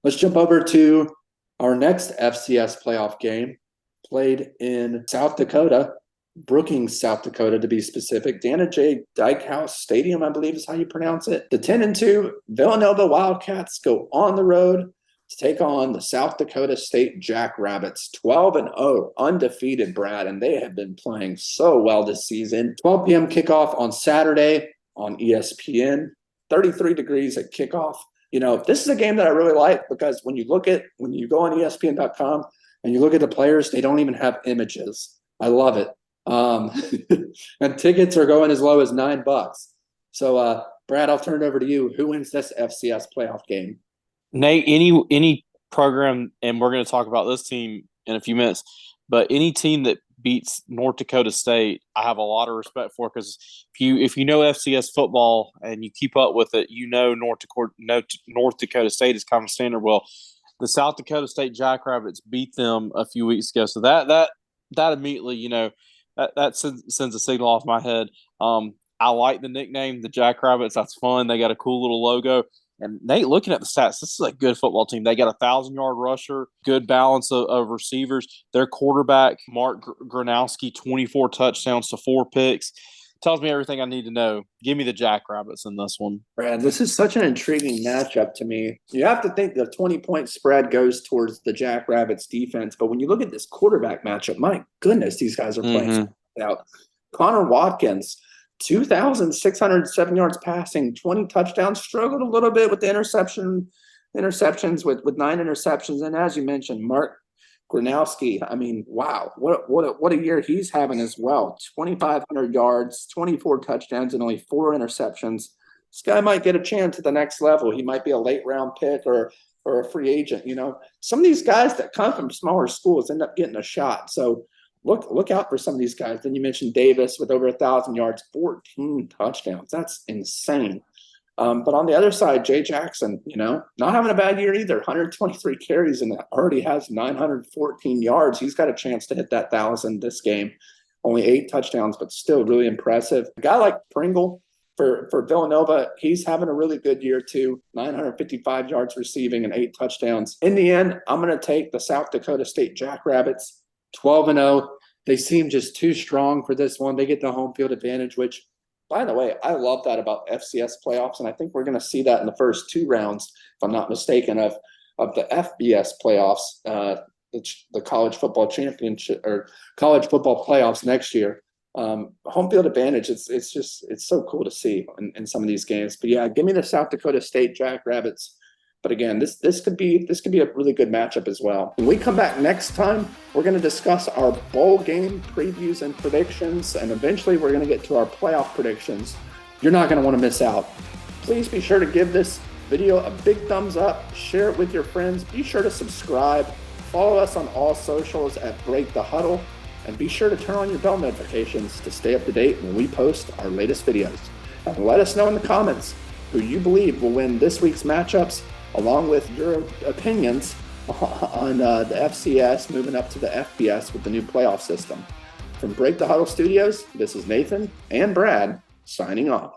Let's jump over to our next FCS playoff game, played in South Dakota, Brookings, South Dakota to be specific. Dana J. Dykehouse Stadium, I believe is how you pronounce it. The 10-2 Villanova Wildcats go on the road to take on the South Dakota State Jackrabbits, 12-0, undefeated, Brad, and they have been playing so well this season. 12 p.m. kickoff on Saturday on ESPN, 33 degrees at kickoff. This is a game that I really like because when you go on ESPN.com and you look at the players, they don't even have images. I love it. And tickets are going as low as $9. So, Brad, I'll turn it over to you. Who wins this FCS playoff game? Nate, any program, and we're going to talk about this team in a few minutes, but any team that beats North Dakota State, I have a lot of respect for, because if you know FCS football and you keep up with it, North Dakota State is kind of standard. Well, the South Dakota State Jackrabbits beat them a few weeks ago, so that immediately, that sends a signal off my head. I like the nickname, the Jackrabbits. That's fun. They got a cool little logo. And Nate, looking at the stats, this is a good football team. They got a 1,000-yard rusher, good balance of receivers. Their quarterback, Mark Gronowski, 24 touchdowns to 4 picks. Tells me everything I need to know. Give me the Jackrabbits in this one. Brad, this is such an intriguing matchup to me. You have to think the 20-point spread goes towards the Jackrabbits defense, but when you look at this quarterback matchup, my goodness, these guys are playing out. Connor Watkins, 2,607 yards passing, 20 touchdowns, struggled a little bit with the interceptions with 9 interceptions. And as you mentioned, Mark Gronowski, I mean, wow, what a year he's having as well. 2,500 yards, 24 touchdowns, and only 4 interceptions. This guy might get a chance at the next level. He might be a late round pick or a free agent. Some of these guys that come from smaller schools end up getting a shot. So look out for some of these guys. Then you mentioned Davis with over 1,000 yards, 14 touchdowns. That's insane. But on the other side, Jay Jackson, not having a bad year either. 123 carries and already has 914 yards. He's got a chance to hit that 1,000 this game. Only 8 touchdowns, but still really impressive. A guy like Pringle for Villanova, he's having a really good year too. 955 yards receiving and 8 touchdowns. In the end, I'm going to take the South Dakota State Jackrabbits, 12-0. They seem just too strong for this one. They get the home field advantage, which, by the way, I love that about FCS playoffs, and I think we're going to see that in the first 2 rounds, if I'm not mistaken, of the FBS playoffs, the college football championship or college football playoffs next year. Home field advantage, it's so cool to see in some of these games. But yeah, give me the South Dakota State Jackrabbits. But again, this could be a really good matchup as well. When we come back next time, we're going to discuss our bowl game previews and predictions, and eventually we're going to get to our playoff predictions. You're not going to want to miss out. Please be sure to give this video a big thumbs up, share it with your friends, be sure to subscribe, follow us on all socials at Break the Huddle, and be sure to turn on your bell notifications to stay up to date when we post our latest videos. And let us know in the comments who you believe will win this week's matchups, along with your opinions on the FCS moving up to the FBS with the new playoff system. From Break the Huddle Studios, this is Nathan and Brad signing off.